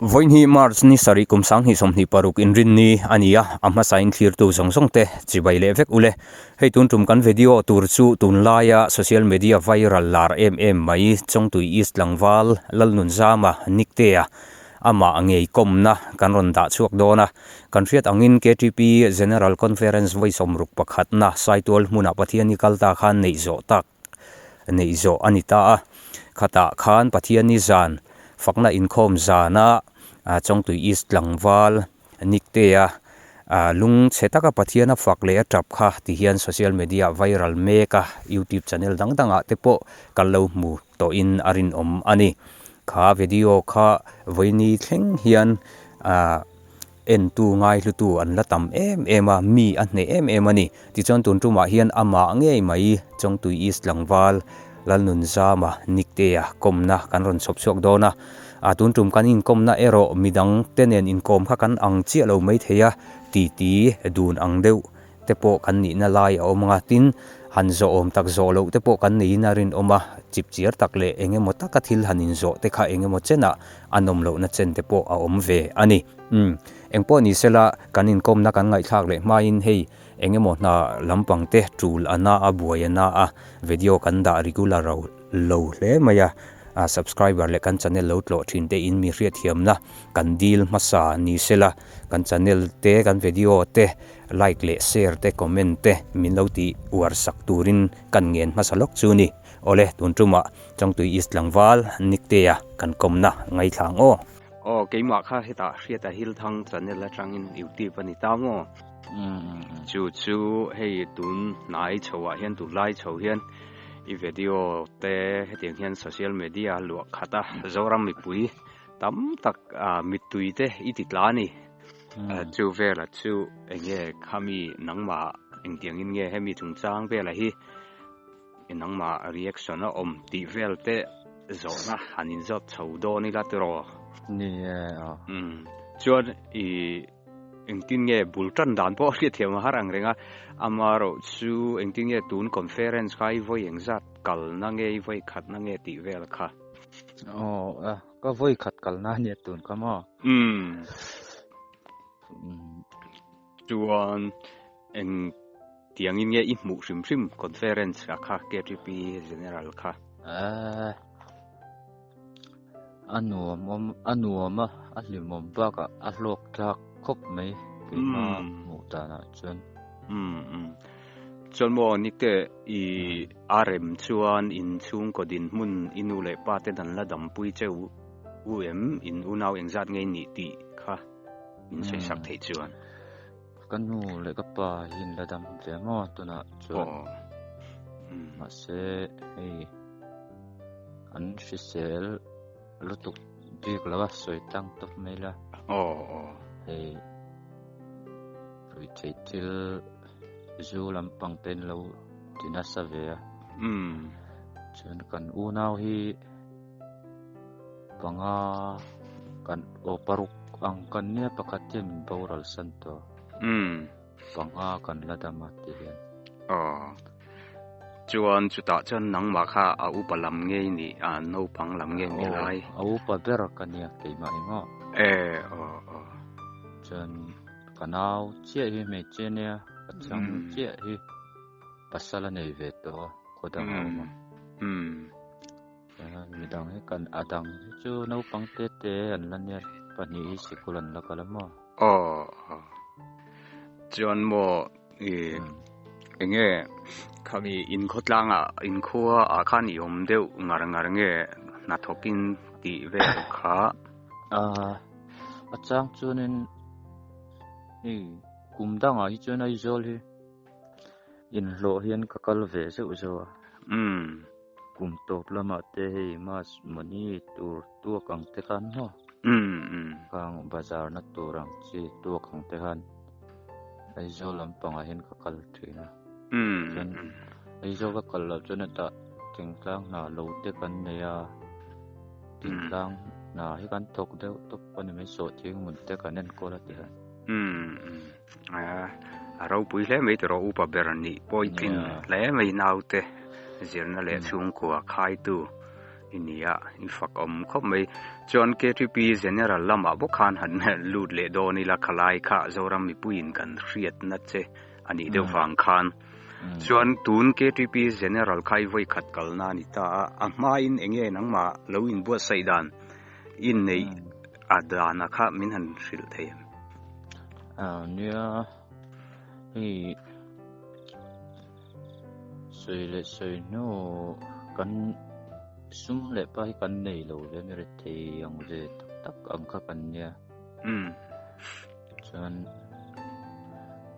Voinhi Mars ni sari kumsang hi somni paruk in rin ni ania amma sain clear tu songsong te chibai le vek ule hei tun tum kan video tur chu tun laya social media viral lar mai chong tu east langwal lalnun zama niktea ama angei komna kan ron da chuak dona kan riat angin KTP General Conference voice omruk pakhatna saitol muna pathiani kalta khan neizo tak neizo anita khata khan pathiani zan fakna inkhom zana chong tu east langwal niktea lung chetaka pathiana fakle trap kha ti hian social media viral meka YouTube channel dangdanga tepo kallo mu to in arin ani kha video kha voini thleng hian en tu ngai lu tu an latam ema mi anne ani ti chon tun tuma hian ama ngei mai chong tu east langwal lalnun zama niktea komna kan ron chop dona atun tum kan in komna ero midang tenen in kom kha kan ang chi lo mai theya ti dun ang deu tepo kan ni na lai omanga tin hanzo om tak zo lo tepo kan ni na rin oma chip chiar takle engemo takathil hanin zo te kha engemo chena anom lo na chen tepo a om ve ani engpo ni sela kan in kom na kan ngai thak le main hei engemo na lampang te tul ana abuayana a video kan da regular lo le maya subscriber le kan channel lo tlo thin te in mi riat hiamna kan deal masa ni sela kan channel te kan video te like le share te comment te min lo ti war sak turin kan ngen masalok chu ni ole tuntuma chong tu east langwal niktea kan komna ngai thlang o keima kha heta riata hil thang channel la tangin YouTube ani tango chu hei tun nai chowa hian tu lai chho hian i video te hetiang hian social media luak khata zoram mi pui tam tak mitui te ititlani chu vela chu enge khami nangma engtiang in nge hemi chungchang vela hi inangma reaction om ti vel te zona hanin zot chhodo ni la tro ni chuan i engtin nge bultan dan po ri thiam harang renga amaro chu engtin nge tun conference kai voi engzat kal na nge voi khat na nge ti vel kha ka voi khat kal na ni tun kama chuan eng tiang in nge i mu sim conference kha KTP general kha anuama alimom baka ahlok tak khop mai kima mutana chun chon mo nikte i rm chuan in chung ko din mun inu le pa te dan la dam pui cheu in unaw engzat ngei ni ti kha in sei sak thei chuan kanu le ka pa hin la dam te mo tuna chuan ma se ei an shisel lutuk dik lawa soitang top mela hei til zu lampang ten lo dinasavea chun kan unaw hi panga kan oparuk ang kanya pakatim baural santo panga kan ladama tihen chuan chuta chan nangma kha a upalam ngei ni no panglam ngei ni lai a upaber kania keima ingo chun kanau che hi me chenia achang che hi pasala nei veto kodang ma midang he kan adang chu no pangte te an lania pani sikulan la kalama chuan mo enge khami in khotlanga in khuwa akhani om deu ngar nge na thokin ti ve kha achang chunin ni kumdanga hi chuna izol hi in lo hian kakal ve se uzo kum top lama te hi mas mani tur tu kang te kan ho kang bazar na turang chi tu kang te han izol lampang hin kakal thina izol kakal la chuna ta tingtang na lo te kan ne ya tingtang na hi kan tok de top pani me so thing mun te kanen ko la te arau pui le mai tro upa berani poitin le mai naute zirna le chung ko khai tu inia in fak khop mai John KTP general lama bokhan han lut le do ni la khalai kha zoram mi puin kan riat na che ani deu wang khan chuan tun KTP general khai voi khat kalna ni ta ama in enge nangma lo in bu saidan in nei adana kha min han sil theim nia hi soi no kan sum le pa hi kan nei lo le mi re the ang ve tak ang kha kan nia chuan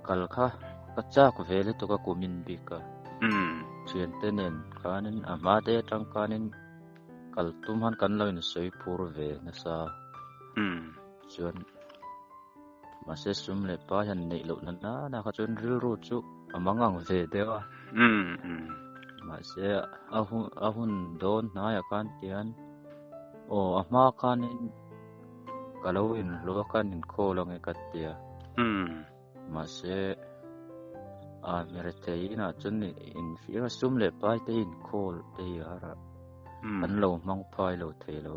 kal kha ka cha ko ve le to ka komin bi ka chian tenen kanin ama te tang kanin kal tum han kan lo in soi pur ve na sa chuan ma se sum le pa han nei lo na kha chuan ril ru chu amangang ve dewa ma se ahun don na ya kan tian o ama kanin kalawin lo kanin ko long e katia ma se mere te ina chun in fira sum le pai te in call te ara an lo mang pai lo the lo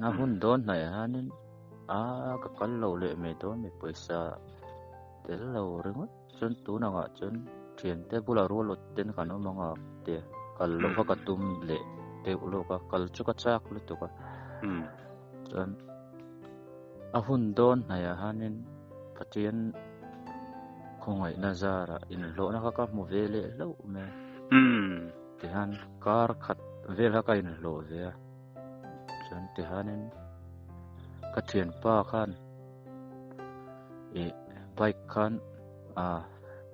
na hun don na hanin ka kal lo le me don me paisa te lo ring chun tu na ga chun thian te bula ro lo ten kan o manga te kal lo ka tum le te lo ka kal chu ka chak lu to ka chun a hun don na ya hanin pathian khongai nazara in lo na ka mu vele lo me te han kar khat vela ka in lo ve chun te hanin ka thian pa khan e bike khan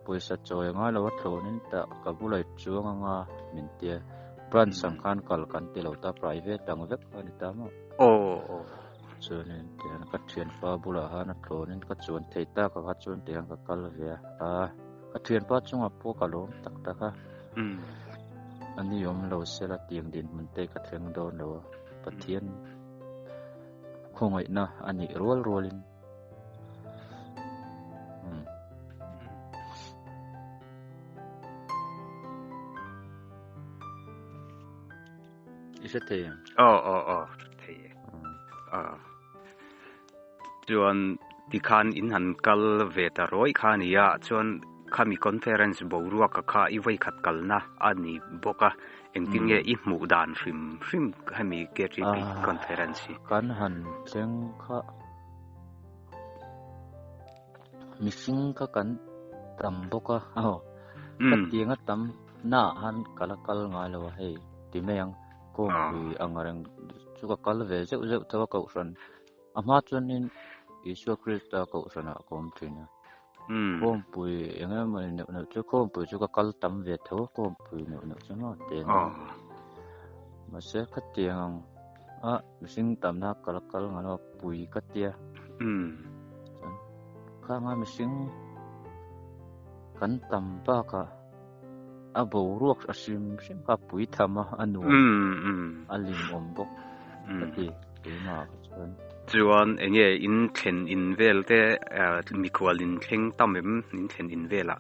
poisa choi nga lo thlonin ta kabulai chuanga nga mintia branch sangkhan kal kan ti lo ta private dang vek ani ta ma chuanin tian ka thian pa bula hana thlonin ka chuan theita ka chuan tiang ka kal ve ka thian pa chunga po ka lom tak ta ka ani yom lo sela tiang din mun te ka thleng don lo pathian khongai na ani rolin is it there thei chuan ti khan in han kal ve ta roi khania chuan khami conference boruwa ka kha I voi khat kalna ani boka engtinge I mu dan hrim khami KTP conference kan han thleng kha missing ka kan tam boka ka tianga tam na han kalakal nga lo hei ti meyang ko bi angarang chu ka kal ve je tawa ka ran ama chuanin Iswa Krista ko sana kom thina kom pui anga mai ne chu kom pui chu ka kal tam ve tho kom pui ne chu no te ma se ka tiang sing tam na kal nga no pui ka tia ka nga missing kan tam ba ka abo ruak asim ka pui thama anu alim ombok ti ma chuan enge in thlen in vel te mikhwal in thleng tamem in thlen in vela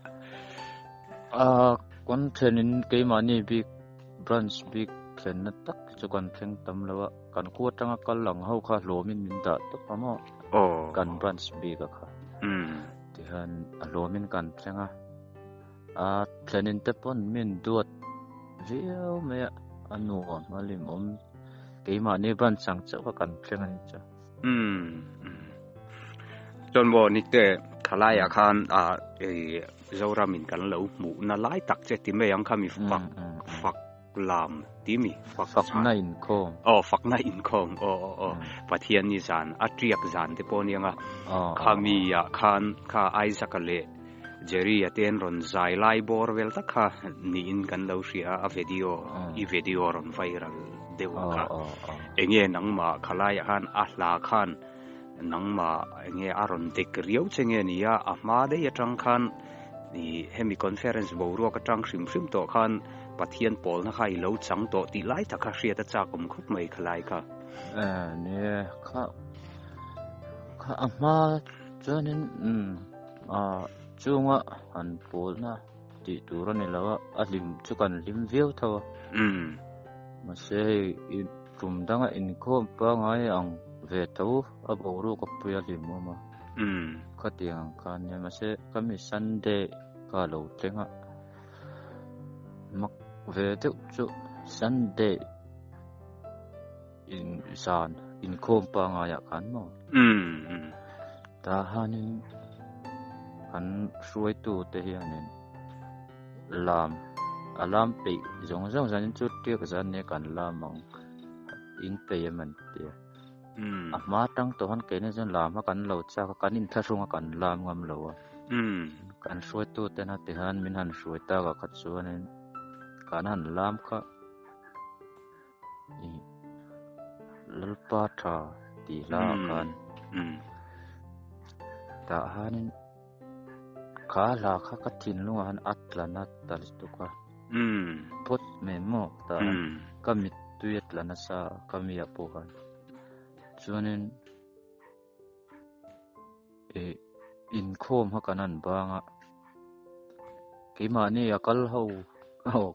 kon thlen in keimani big branch big thlen na tak chu kan thleng tam lawa kan ko tanga kal lang ho kha lomin min da to pamo kan branch big kha ti han lomin kan thlenga thlen in te pon min duat veo me anu malim keimani branch sang cha kan thlenga ni cha chon bo ni te khalaya khan zora min kan lo mu na lai tak che ti me yang khami fak lam ti mi fak na in khom fak na in khom pathian ni zan atriak zan te ponianga khami ya khan kha aizakale Jerry aten ron zai lai bor vel ta kha ni in kan lo ria a video ron viral dewa kha enge nangma khalaya khan ahla khan nangma enge aron tek riau chenge nia ama de yatang khan ni hemi conference boru ka tang sim to khan pathian pol na khai lo chang to ti lai ta kha ria ta cha kum khup mai khalai kha ne kha ama chuanin chunga an pol na ti turan ni lawa alim chukan lim veu thawa ma se kum danga in khom pa ngai ang ve to aboru ko puya limu ma khatiang kan ne ma se kami Sunday ka lo tenga mak ve te chu Sunday in san in khom pa nga ya kan mo ta hanin kan suai tu te hianin alam pe jong san chu te ka san ne kan lamang in pe man te ma tang to han ke ne jan lam ha kan lo cha ka kan in tharunga kan lam ngam lo kan suai tu te na te han min han suai ta ka khat chuanin kan han lam kha lalpa tha ti la kan ta hanin kha la kha ka thin lunga han atlanat tal tu ka pot me mo ta kamit tuyet lana sa kami apo kan chuanin in khom ha kanan banga keima ni akal ho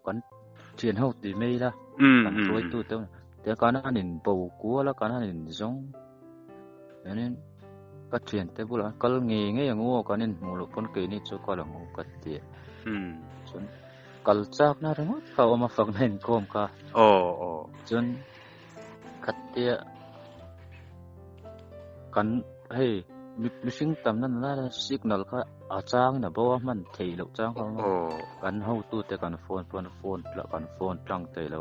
kan thian ho ti mei la kan suai tu te te kanan in bo ku la kanan in jong yanin ka thian te bula kal nge ngo kanin mulo pon ke ni chu ka lang ka ti chun kal chak na rang ka oma fak nen khom ka chun khatia kan hey missing tam nan la signal ka achang na bo man thei lo chang ka kan ho tu te kan phone la kan phone tang te lo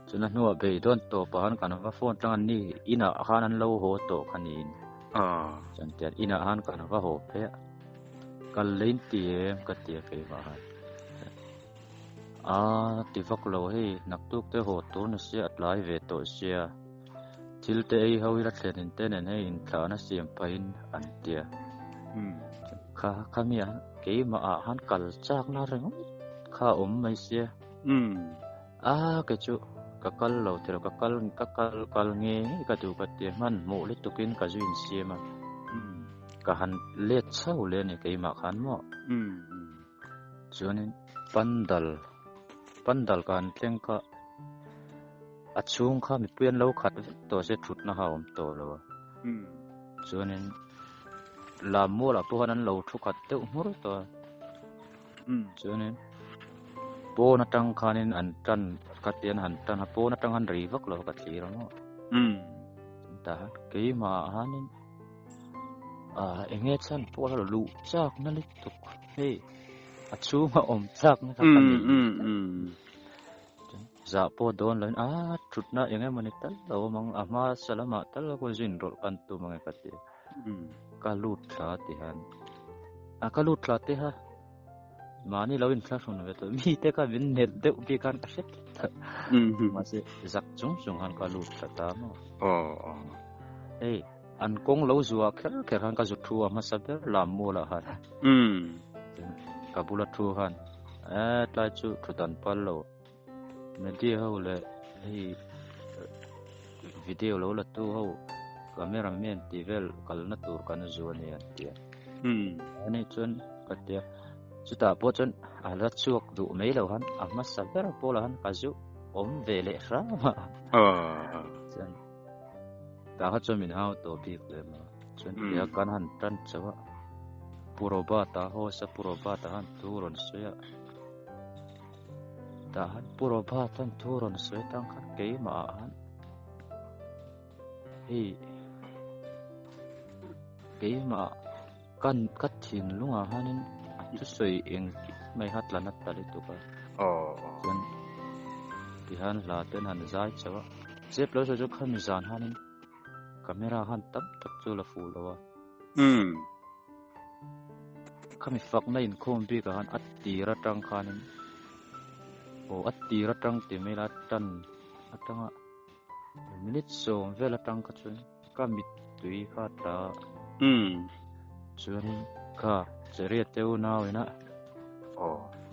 chuna no be don to pa han kan wa phone tang ni ina khanan lo ho to khanin chan te ina han kan wa ho pe kal lein ti ka ti ke wa ti vak lo he nak tuk te ho to na sia atlai ve to sia til te ei ho ira thlen te nen he in thla na siam pain an tia kha mia ke ma han kal chak na reng kha mai sia ke chu ka kal lo te ka kal nge ka tu ka te man mo le tukin ka juin sia ma ka han le chau le ni ke ma khan mo chuanin pandal kan tleng ka achung kha mi puen lo khat to se thut na haum to lo chuanin la mo la po han lo thu khat te mur to chuanin po na tang khanin an tan katian han tan po na tang han ri vak lo ka thi ro mo ta ke ma hanin enge chan po la lu chak na lik tuk he achung ma chak na ka kan za po don lan thut na enge mani tal lo mang ama salama tal ko jin rol kan tu mang ka ti ka lut thla ti han ka lut thla te ha mani lo in thla sun ve to mi te ka vin net de bi kan ka set ma se zak chung han ka lut thla ta mo an kong lo zuwa kher han ka zu thu ma sa ber lam mo la ha ka bula thu han tla chu thutan pal lo media ho le video lo la tu ho cameraman tivel kal na tur kan zuani an tia ani chun ka tia chuta po chun ala chuak du mei lo han amma saber po la han kazu vele ra ma chun ta ha chu min hau to bi le ma chun ya kan han tan chawa puroba ta ho sa puroba ta han turon suya ta han puroba tan turon suya tang khat ke ma han ke ma kan kat thin lunga hanin chu soi eng mai hat la nat tali tu ka chun ti han la ten han zai chawa zep lo jo khami zan hanin camera han tam tak chu la fu lo wa khami fak na in khom bi ka han atti ra tang khanin atti ra tang ti me la tan atanga minute so vela tang ka chun ka mit tui kha ta chuan kha cheria teu naw ina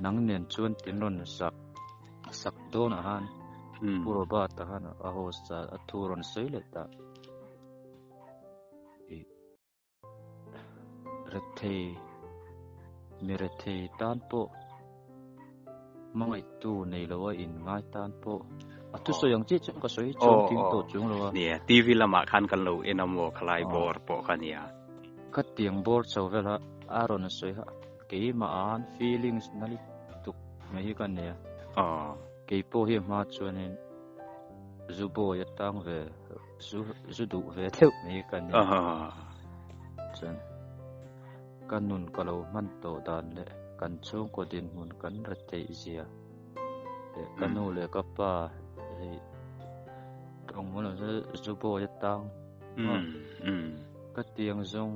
nang nen chuan tinron sak don han puro ba ta han a ho sa athuron seile ta rethe tan po mangai tu nei lo in ngai tan po tu so yang chi chung ka soi chung ting to chung loเนี่ย TV ละมาคันกันlo enamo khlai bor po khania ka tiang bor chau vela aron soi ha ke ma an feelings nali tuk me hi kan ne ke po hi ma chuanin zubo ya tang ve zu du ve theu me hi kan ne chan kanun kalo man to dan le kan chung ko din mun kan ra te zia te kanu le ka pa tong mo lo zubo ya tang ka tiang zong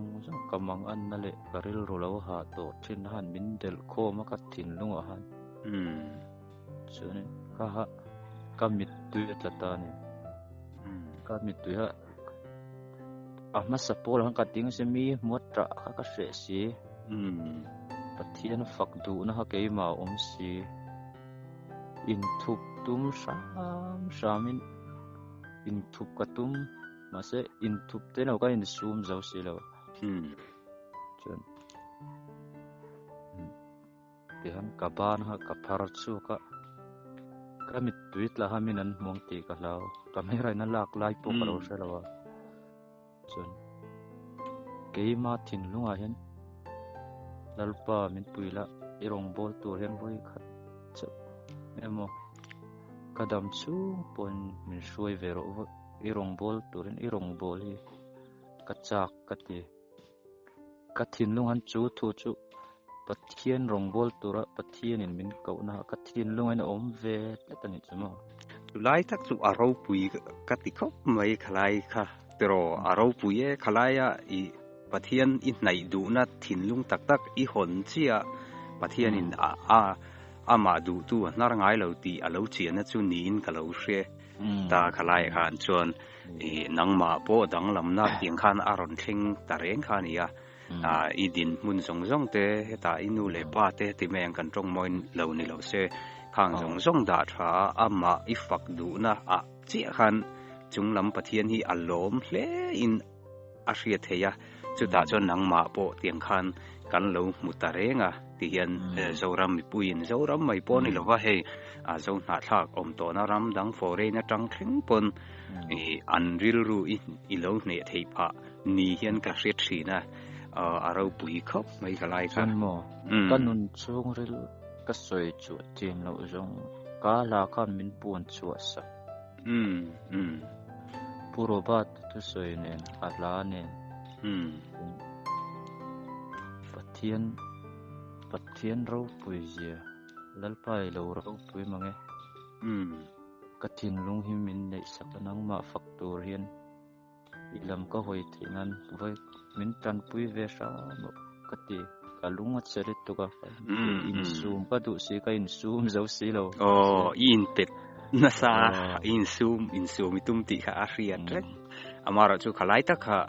kamang an na le karil ro lo ha to thin han min del kho ma ka thin lunga han chune ka ha ka mit tu ta ta ne ka mit tu ha ma sapol han ka ting se mi motra ka se si pathian fak du na ha ke ma si in thup tum shamin in thup ka tum ma se in thup te no ka in zoom zau si lo chun te han ka ban ha ka phar chu ka mit tuit la ha min an mong ti ka lao ka mai rai na lak lai po ka lo se lo chun ke ma thin lunga hen lalpa min puila irong bol tur hen voi khat chap emo kadam chu pon min shuai ve ro irong bol turin irong bol hi kachak kati kathin lung han chu thu chu pathian rong bol tura pathian in min kau na kathin lung an om ve tani chuma lai tak chu aro pui kati khop mai khlai kha pero aro pui e khlaya I pathian in nai du na thin lung tak tak I hon chia pathian in ama du tu nar ngai lo ti alo chi na chu ni in ka lo hre ta khalai khan chuan nangma po dang lam na tiang khan aron thing tareng khan ya I din mun zong zong te ta inu le pa te ti meng kan tong moin lo ni lo se khang zong zong da tha ama I fak du na chi khan chung lam pathian hi alom hle in a hria theya chu ta chuan nangma po tiang khan kan lo mutarenga ti hian zoram mi puin zoram mai po ni lo wa he zo na thak om to na ram dang fore na tang thing pon an ril ru I lo ne thei pha ni hian ka hret thina aro pui khop mai ka lai kha mo kanun chung ril ka soi chu tim lo zong ka la khan min pon chu sa puro bat tu soi nen ala nen pathian ro pui zia lalpai lo ro pui mange kathin lung hi min nei sakanang ma faktur hian ilam ka hoi thinan voi min tan pui ve sha no kati kalunga cheri to ka in zoom ka du si ka in zoom zo si lo in pet na sa in zoom itum ti kha arian rek amara chu khalai ta kha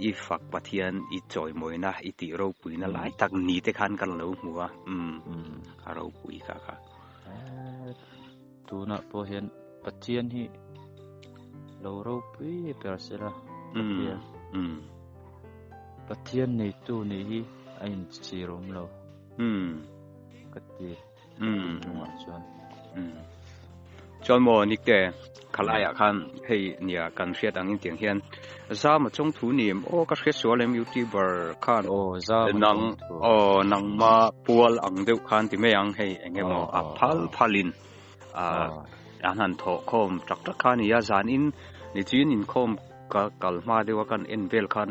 I fak pathian I choi moina I ti ro pui na lai tak ni te khan kan lo muwa ro pui kha tu na po hian pathian hi lo ro pui per sera pathian nei tu nei hi ain chi rom lo kati ma chuan mo nik te khalaya khan hei nia kan hriat angin tiang hian za ma chong thu nim ka hriat sualem youtuber khan za nang ma pual ang deuh khan ti me ang hei engemo phalin han tho khom tak tak khan ya zan in ni chin in khom ka kalma dewa kan envel khan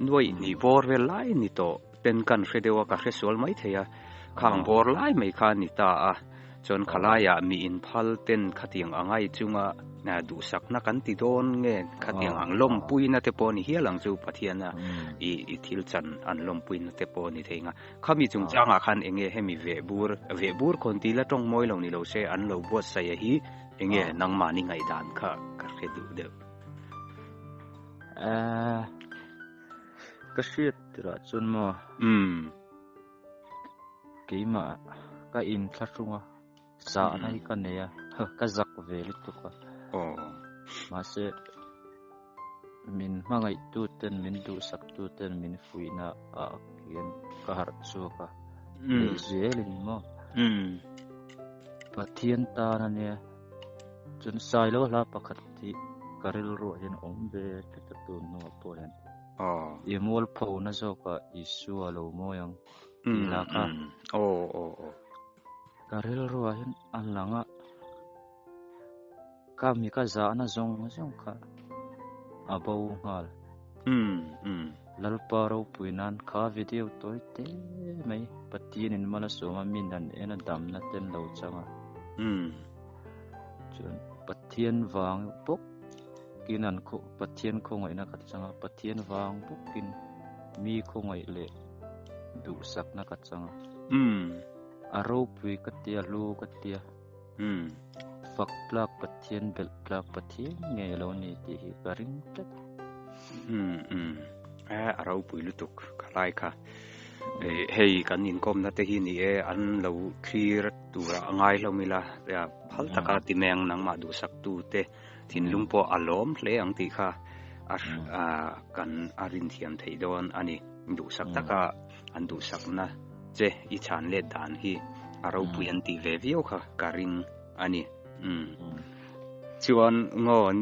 noi ni bor vel lai ni to ten kan hredewa ka hre sual mai theya khang bor lai mai khan ni ta chon khalaya mi in phal ten khatiang angai chunga na du sakna kan ti don nge khatiang anglom puina te poni hialang chu pathiana I thil chan anlom puina te poni theinga khami chung changa khan enge hemi ve bur kon ti la tong moi lo ni lo se an lo bot sai hi enge nangma ni ngai dan kha ka du de ka hriat ra chun mo keima ka in thlarunga sa nai ka neya ka zak ve lituka ma se min mangai tu ten min du sak tu ten min fuina kian ka har chu ka zelin mo pathian ta na ne จนสายแล้วลาปกติกะริลรัวเห็นองเบตะตูนนัวปอเห็นอีมอลพอนะซอกะอิสัวโลโมยังลากะกะริลรัวเห็นอันหลังกะมีกะซานะซงกะอาบาวงาลlal paro puinan kha video toy te mai patien in mala soma minan ena dam na ten lo changa chun patien wang pok kinan ko patien ko ngai na kat changa patien wang pok kin mi ko ngai le du sak na kat changa aro pui katia lu katia fak plak patien bel plak patien nge lo ni ti karing tatเราปุยลุตุกกะไลค่ะเฮ้ยกันอินคอมนะเตหินี่อันเราคลีรตุระง่ายเรามีละแต่พัลตะกะติแมงนังมาดูสักตูเตทินลุงปออารมณ์เลอังติค่ะกันอารินเทียนไทยดอนอันนี้ดูสักตะกะอันดูสักนะเจอีชานเลดานฮีเราปุยอันติเววิโอค่ะการิงอันนี้ชวนงอน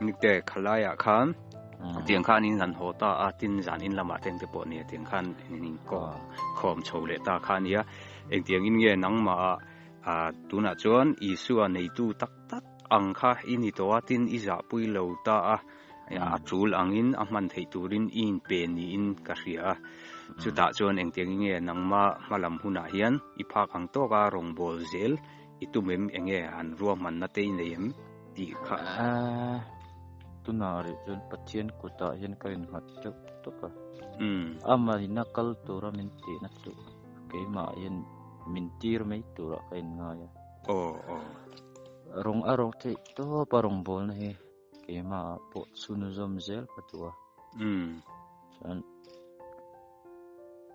นิเตคลายะคันเตียงคันอินสันโหตาตินสันอินละมาเต็งเตปอเนี่ยเตียงคันนิงก็คอมโชเลตาคันเนี่ยเองเตียงอินเงนังมาตุนะจวนอีสัวในตูตักอังค่ะอินิตัวตินอิจาปุยโลตาจูลอังอินมันไทตูรินอินเป็นอินกะเรียสุดาจวนเองเตียงอินเงนังมาลำหุนาเฮียนอีพักอังโตการงโบลเซลอีตุเมมเองเงอันรวมมันนาเตยเนยมดีค่ะtu nari jun patien kuta yen kain hat tuk tuka ama hinakal tura minti na tu kay ma yen mintir mai tura kain ngaya rong arong te to parong bol na he kay ma po sunuzom zel patua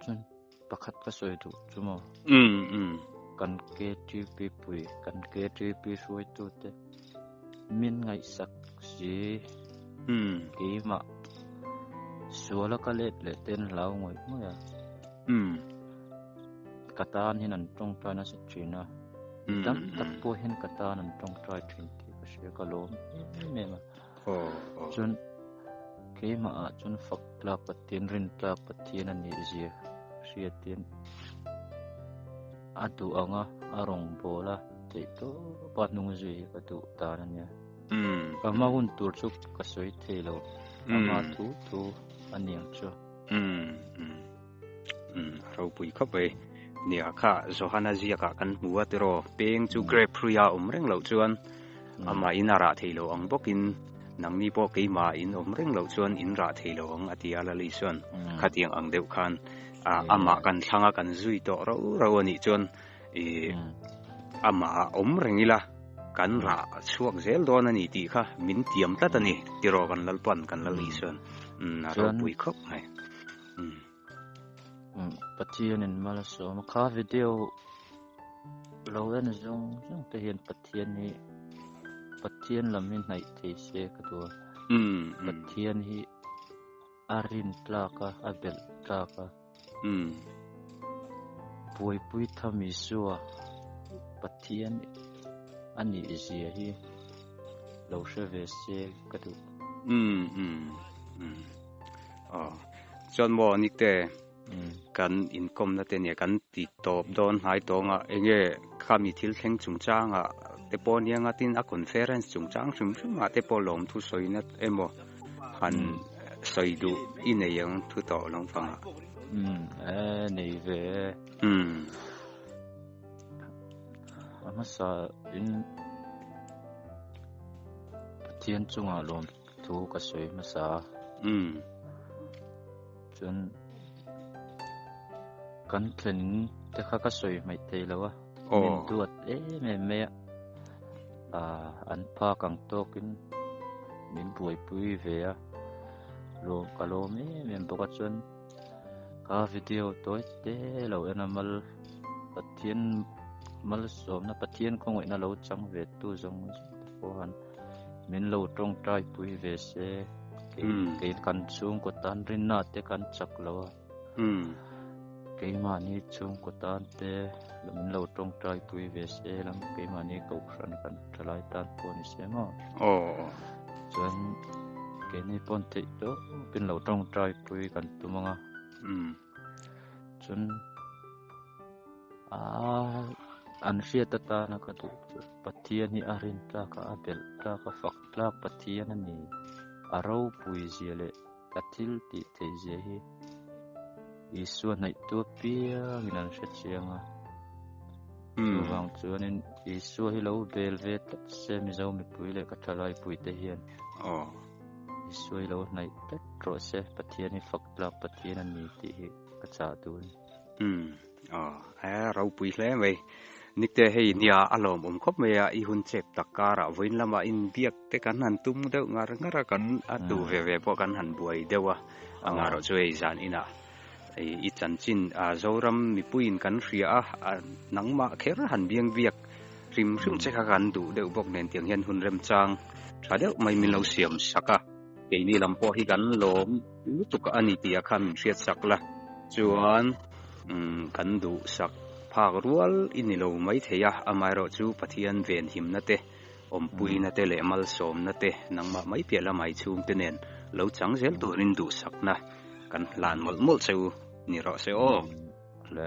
chan pakat ka soy tu chumo kan ke tipi pui kan ke tipi soy tu te min ngai sak si kima suala kalet le ten lau ngoi moya katan hinan tong ta na sa china dam takpo hin katan an tong try 20 ka she kalom mema chun kima chun fak la patin rin ta patin ani zia siatin atu anga arong bola te to patnung zui ka tu ta nya ama hun tur chuk ka soi thelo ama tu aniang cho rau pui khop ve nia kha johana zia ka kan huwa tero peng chu grape fruya umreng lo chuan ama inara thelo ang bokin nangni po ke ma in umreng lo chuan in ra thelo ang atia la li chuan khatiang ang deu khan ama kan thanga kan zui to ro ani chuan ama umrengila kan ra chuak zel don ani ti kha min tiam ta tani tiro kan lalpan kan lali chuan ro pui khop hai patien in malaso ma kha video lo en zong te hian patien ni patien lamin nai te se ka tu patien hi arin tlaka abel tlaka pui thami suwa patien ani zia hi lo she ve se ka tu chon mo nikte kan income na te ne kan ti top don hai tonga enge khami thil thleng chungchanga te pon yanga tin a conference chungchang chum ma te polom thu soina emo han soidu ine yang thu to long fanga nei ve amasa in patien chunga lom thu ka soi masa chun kan thlen te kha ka soi mai te lawa min tuat me an pha kang tokin min pui ve a lo kalo me boka chun ka video toy te lo enamal patien mal som na patien ko ngoi na lo chang ve tu jong fohan min lo tong trai pui ve se ke kan chung ko tan rin na te kan chak lo cái mà ni chung của tan te là mình lâu trong trai pui về xe lắm cái mà ni cầu sẵn cần trở lại tan po ni xe mà chuan cái ni pon te đó bên lâu trong trai pui cần tu mga chuan an ria ta na ka tu pathian ni arin ta ka abel ta ka fak la pathian ni aro pui ziale katil ti te je hi isu nai tu pia hinan se chianga wang chuanin isu hi lo velvet se mi zo mi pui le ka thalai pui te hian isu hi lo nai te tro se pathian ni fak la pathian ni ti hi ka cha tu rau pui hle mai nikte hei nia alom khop me ya I hun chep takara voin lama in biak te kan han tum deuh ngara kan atu ve po kan han buai dewa angaro choi zan ina I chan chin zoram mi puin kan ria nangma khera han biang biak rim che kha kan du deuh bok nen tiang hian hun rem chang tha deuh mai min lo siam saka ke ni lampo hi kan lom tuka ani tia khan riat sakla chuan kan du sak phak rual inilo mai theya amairo chu pathian ven him na te ompui na te le mal som na te nangma mai piala mai chum te nen lo chang zel turin du sakna kan lan mol cheu ni ro se o le